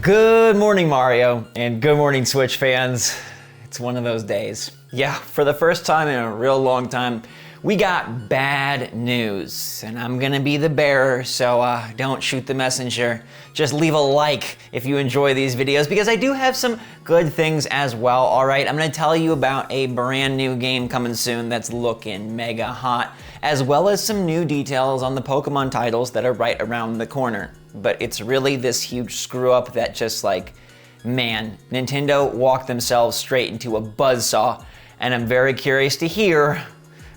Good morning, Mario, and good morning, Switch fans. It's one of those days. Yeah, for the first time in a real long time, we got bad news, and I'm gonna be the bearer, so don't shoot the messenger. Just leave a like if you enjoy these videos, because I do have some good things as well, all right? I'm gonna tell you about a brand new game coming soon that's looking mega hot, as well as some new details on the Pokemon titles that are right around the corner. But it's really this huge screw up that just like, man, Nintendo walked themselves straight into a buzzsaw, and I'm very curious to hear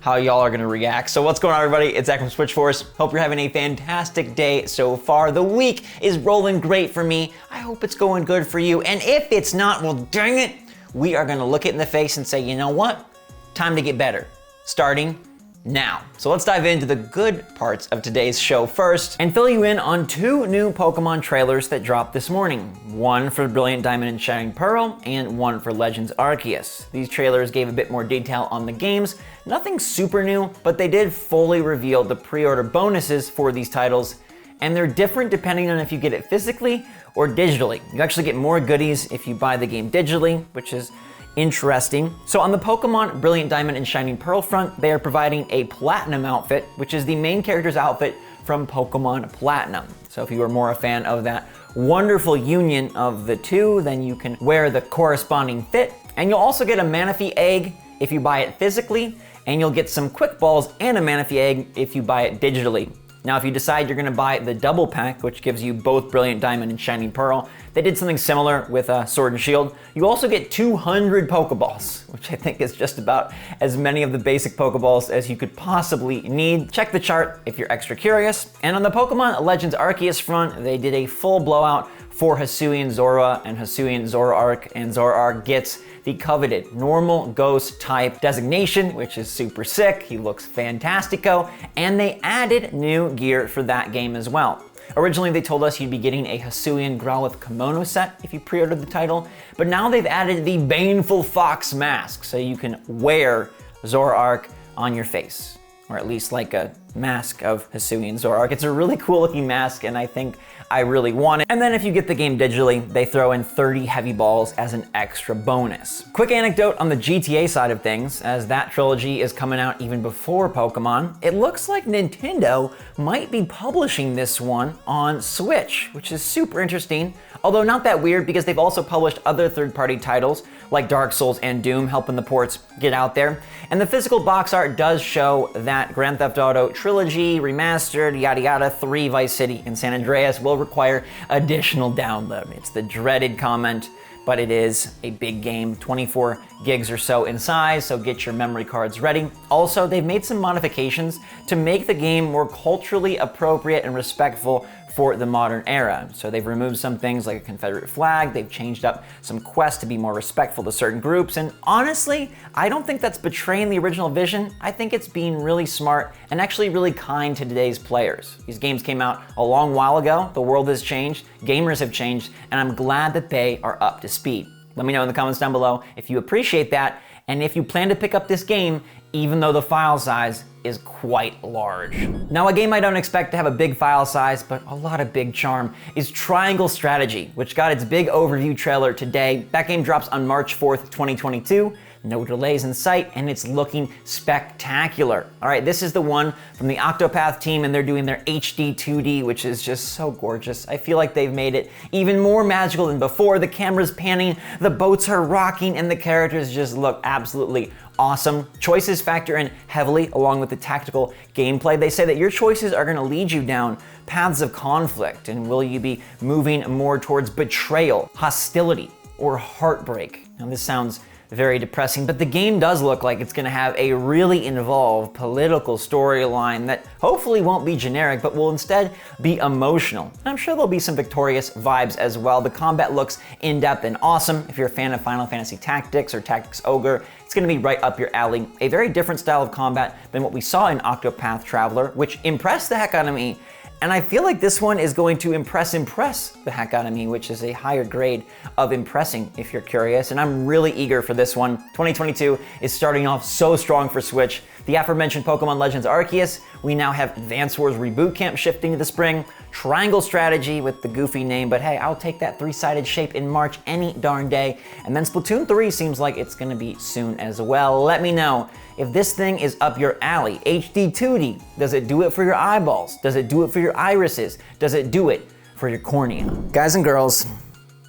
how y'all are gonna react. So what's going on, everybody? It's Zach from SwitchForce. Hope you're having a fantastic day so far. The week is rolling great for me. I hope it's going good for you. And if it's not, well, dang it, we are gonna look it in the face and say, you know what? Time to get better. Starting now. So let's dive into the good parts of today's show first and fill you in on two new Pokemon trailers that dropped this morning. One for Brilliant Diamond and Shining Pearl and one for Legends Arceus. These trailers gave a bit more detail on the games. Nothing super new, but they did fully reveal the pre-order bonuses for these titles, and they're different depending on if you get it physically or digitally. You actually get more goodies if you buy the game digitally, which is interesting. So on the Pokemon Brilliant Diamond and Shining Pearl front, they are providing a Platinum outfit, which is the main character's outfit from Pokemon Platinum. So if you are more a fan of that wonderful union of the two, then you can wear the corresponding fit. And you'll also get a Manaphy egg if you buy it physically, and you'll get some Quick Balls and a Manaphy egg if you buy it digitally. Now, if you decide you're gonna buy the double pack, which gives you both Brilliant Diamond and Shining Pearl, they did something similar with Sword and Shield. You also get 200 Pokeballs, which I think is just about as many of the basic Pokeballs as you could possibly need. Check the chart if you're extra curious. And on the Pokemon Legends Arceus front, they did a full blowout for Hisuian Zora and Hisuian Zoroark, and Zoroark gets the coveted normal ghost type designation, which is super sick. He looks fantastico, and they added new gear for that game as well. Originally, they told us you'd be getting a Hisuian Growlithe kimono set if you pre-ordered the title, but now they've added the Baneful Fox mask, so you can wear Zoroark on your face, or at least like a mask of Hisuian Zoroark. It's a really cool looking mask, and I think I really want it. And then if you get the game digitally, they throw in 30 heavy balls as an extra bonus. Quick anecdote on the GTA side of things, as that trilogy is coming out even before Pokemon, it looks like Nintendo might be publishing this one on Switch, which is super interesting, although not that weird because they've also published other third-party titles like Dark Souls and Doom, helping the ports get out there. And the physical box art does show that Grand Theft Auto Trilogy, Remastered, yada yada, 3 Vice City and San Andreas will require additional download. It's the dreaded comment, but it is a big game, 24 gigs or so in size, so get your memory cards ready. Also, they've made some modifications to make the game more culturally appropriate and respectful for the modern era. So they've removed some things like a Confederate flag, they've changed up some quests to be more respectful to certain groups, and honestly, I don't think that's betraying the original vision. I think it's being really smart and actually really kind to today's players. These games came out a long while ago, the world has changed, gamers have changed, and I'm glad that they are up to speed. Let me know in the comments down below if you appreciate that, and if you plan to pick up this game, even though the file size is quite large. Now, a game I don't expect to have a big file size, but a lot of big charm, is Triangle Strategy, which got its big overview trailer today. That game drops on March 4th, 2022. No delays in sight, and it's looking spectacular. All right, this is the one from the Octopath team, and they're doing their HD 2D, which is just so gorgeous. I feel like they've made it even more magical than before. The camera's panning, the boats are rocking, and the characters just look absolutely awesome. Choices factor in heavily along with the tactical gameplay. They say that your choices are gonna lead you down paths of conflict, and will you be moving more towards betrayal, hostility, or heartbreak? Now, this sounds very depressing, but the game does look like it's gonna have a really involved political storyline that hopefully won't be generic, but will instead be emotional. And I'm sure there'll be some victorious vibes as well. The combat looks in-depth and awesome. If you're a fan of Final Fantasy Tactics or Tactics Ogre, it's gonna be right up your alley. A very different style of combat than what we saw in Octopath Traveler, which impressed the heck out of me. And I feel like this one is going to impress the heck out of me, which is a higher grade of impressing if you're curious. And I'm really eager for this one. 2022 is starting off so strong for Switch. The aforementioned Pokemon Legends Arceus. We now have Advance Wars Reboot Camp shifting to the spring. Triangle Strategy with the goofy name, but hey, I'll take that three-sided shape in March any darn day. And then Splatoon 3 seems like it's gonna be soon as well. Let me know if this thing is up your alley. HD 2D, does it do it for your eyeballs? Does it do it for your irises? Does it do it for your cornea? Guys and girls,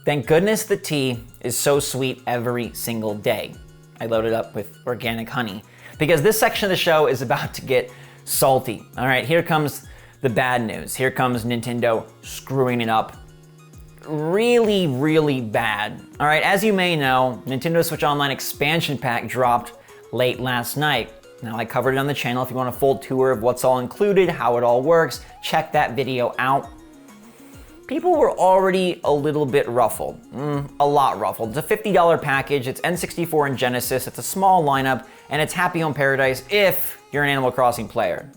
thank goodness the tea is so sweet every single day. I loaded up with organic honey because this section of the show is about to get salty. All right, here comes the bad news. Here comes Nintendo screwing it up really, really bad. All right, as you may know, Nintendo Switch Online expansion pack dropped late last night. Now, I covered it on the channel. If you want a full tour of what's all included, how it all works, check that video out. People were already a little bit ruffled, a lot ruffled. It's a $50 package, it's N64 and Genesis, it's a small lineup, and it's Happy Home Paradise if you're an Animal Crossing player.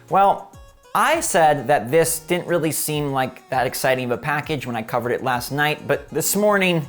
Well, I said that this didn't really seem like that exciting of a package when I covered it last night, but this morning,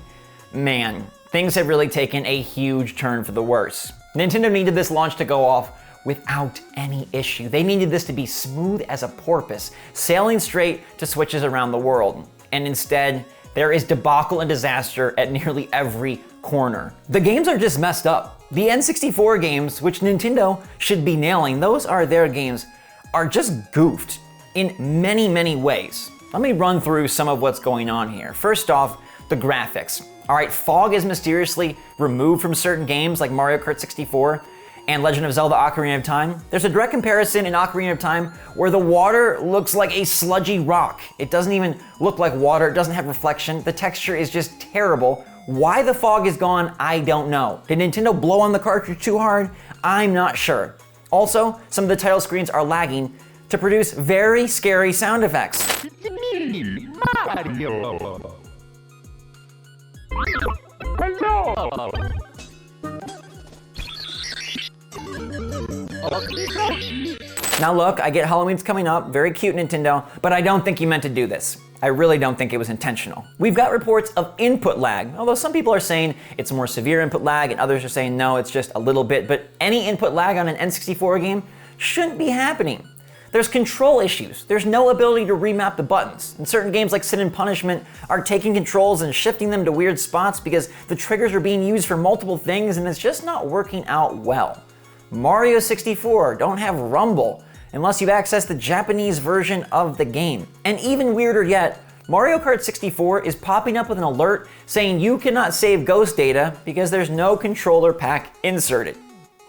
man, things have really taken a huge turn for the worse. Nintendo needed this launch to go off without any issue. They needed this to be smooth as a porpoise, sailing straight to Switches around the world. And instead, there is debacle and disaster at nearly every corner. The games are just messed up. The N64 games, which Nintendo should be nailing, those are their games, are just goofed in many, many ways. Let me run through some of what's going on here. First off, the graphics. All right, fog is mysteriously removed from certain games like Mario Kart 64 and Legend of Zelda Ocarina of Time. There's a direct comparison in Ocarina of Time where the water looks like a sludgy rock. It doesn't even look like water, it doesn't have reflection. The texture is just terrible. Why the fog is gone, I don't know. Did Nintendo blow on the cartridge too hard? I'm not sure. Also, some of the title screens are lagging to produce very scary sound effects. Now look, I get Halloween's coming up, very cute Nintendo, but I don't think you meant to do this. I really don't think it was intentional. We've got reports of input lag, although some people are saying it's more severe input lag and others are saying no, it's just a little bit, but any input lag on an N64 game shouldn't be happening. There's control issues. There's no ability to remap the buttons. And certain games like Sin and Punishment are taking controls and shifting them to weird spots because the triggers are being used for multiple things and it's just not working out well. Mario 64 don't have rumble unless you access the Japanese version of the game. And even weirder yet, Mario Kart 64 is popping up with an alert saying you cannot save ghost data because there's no controller pack inserted.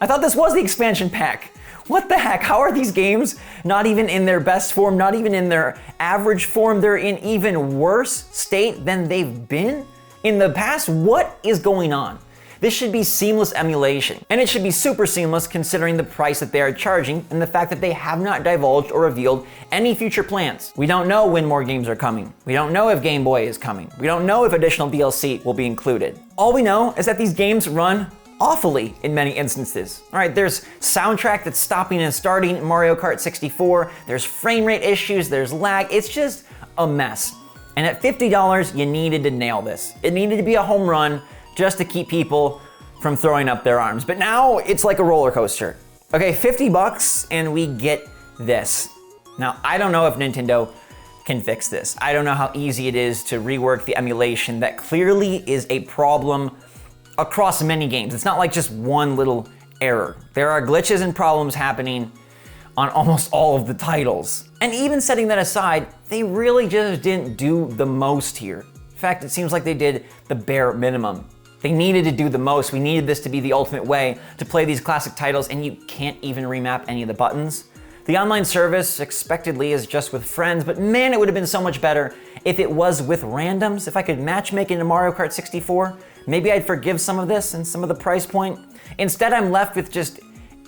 I thought this was the expansion pack. What the heck? How are these games not even in their best form, not even in their average form? They're in even worse state than they've been in the past. What is going on? This should be seamless emulation, and it should be super seamless considering the price that they are charging and the fact that they have not divulged or revealed any future plans. We don't know when more games are coming. We don't know if Game Boy is coming. We don't know if additional DLC will be included. All we know is that these games run awfully in many instances. All right, there's soundtrack that's stopping and starting in Mario Kart 64, there's frame rate issues, there's lag, it's just a mess. And at $50, you needed to nail this. It needed to be a home run just to keep people from throwing up their arms. But now it's like a roller coaster. Okay, $50 and we get this. Now, I don't know if Nintendo can fix this. I don't know how easy it is to rework the emulation that clearly is a problem across many games. It's not like just one little error. There are glitches and problems happening on almost all of the titles. And even setting that aside, they really just didn't do the most here. In fact, it seems like they did the bare minimum. They needed to do the most. We needed this to be the ultimate way to play these classic titles, and you can't even remap any of the buttons. The online service expectedly is just with friends, but man, it would have been so much better if it was with randoms. If I could matchmake into Mario Kart 64, maybe I'd forgive some of this and some of the price point. Instead, I'm left with just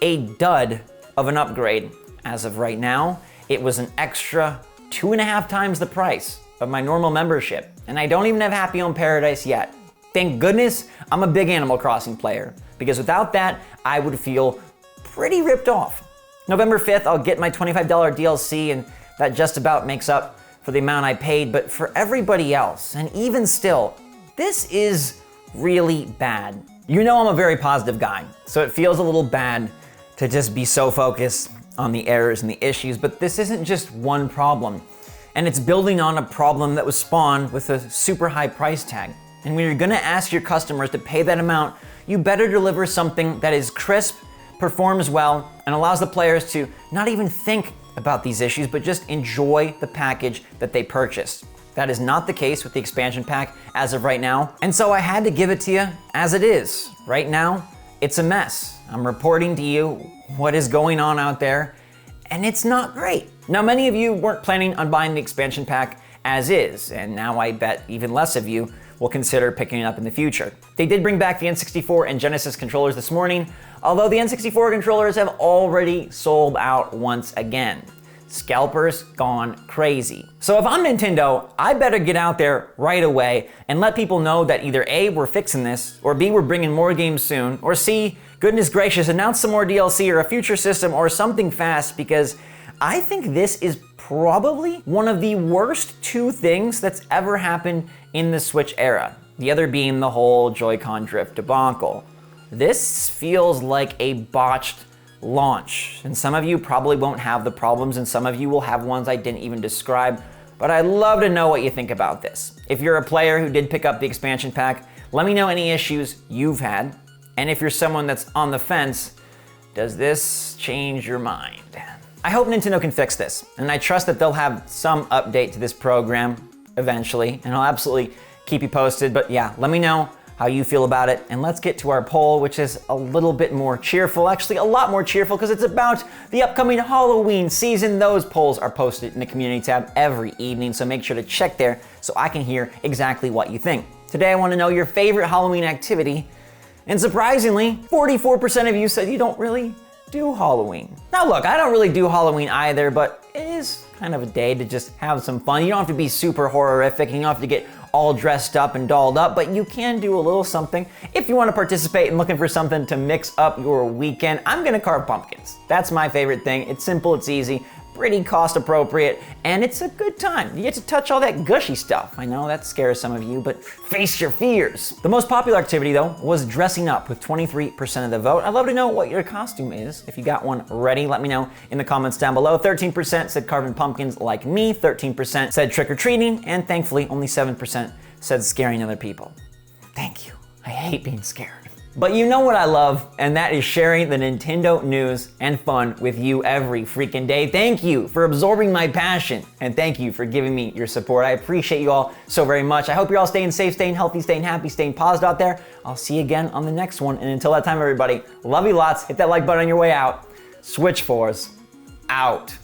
a dud of an upgrade. As of right now, it was an extra 2.5 times the price of my normal membership, and I don't even have Happy Home Paradise yet. Thank goodness I'm a big Animal Crossing player, because without that, I would feel pretty ripped off. November 5th, I'll get my $25 DLC, and that just about makes up for the amount I paid, but for everybody else, and even still, this is really bad. You know I'm a very positive guy, so it feels a little bad to just be so focused on the errors and the issues, but this isn't just one problem. And it's building on a problem that was spawned with a super high price tag. And when you're gonna ask your customers to pay that amount, you better deliver something that is crisp, performs well, and allows the players to not even think about these issues, but just enjoy the package that they purchased. That is not the case with the expansion pack as of right now. And so I had to give it to you as it is. Right now, it's a mess. I'm reporting to you what is going on out there, and it's not great. Now, many of you weren't planning on buying the expansion pack as is, and now I bet even less of you will consider picking it up in the future. They did bring back the N64 and Genesis controllers this morning, although the N64 controllers have already sold out once again. Scalpers gone crazy. So if I'm Nintendo, I better get out there right away and let people know that either A, we're fixing this, or B, we're bringing more games soon, or C, goodness gracious, announce some more DLC or a future system or something fast, because I think this is probably one of the worst two things that's ever happened in the Switch era. The other being the whole Joy-Con drift debacle. This feels like a botched launch, and some of you probably won't have the problems, and some of you will have ones I didn't even describe, but I'd love to know what you think about this. If you're a player who did pick up the expansion pack, let me know any issues you've had, and if you're someone that's on the fence, does this change your mind? I hope Nintendo can fix this, and I trust that they'll have some update to this program eventually, and I'll absolutely keep you posted, but yeah, let me know how you feel about it. And let's get to our poll, which is a little bit more cheerful, actually a lot more cheerful, because it's about the upcoming Halloween season. Those polls are posted in the community tab every evening, so make sure to check there so I can hear exactly what you think. Today I want to know your favorite Halloween activity, and surprisingly, 44% of you said you don't really do Halloween. Now look, I don't really do Halloween either, but it is kind of a day to just have some fun. You don't have to be super horrific, and you don't have to get all dressed up and dolled up, but you can do a little something. If you want to participate in looking for something to mix up your weekend, I'm gonna carve pumpkins. That's my favorite thing. It's simple, it's easy, pretty cost appropriate, and it's a good time. You get to touch all that gushy stuff. I know that scares some of you, but face your fears. The most popular activity though was dressing up, with 23% of the vote. I'd love to know what your costume is. If you got one ready, let me know in the comments down below. 13% said carving pumpkins like me, 13% said trick-or-treating, and thankfully only 7% said scaring other people. Thank you. I hate being scared. But you know what I love, and that is sharing the Nintendo news and fun with you every freaking day. Thank you for absorbing my passion, and thank you for giving me your support. I appreciate you all so very much. I hope you're all staying safe, staying healthy, staying happy, staying positive out there. I'll see you again on the next one, and until that time, everybody, love you lots. Hit that like button on your way out. SwitchForce out.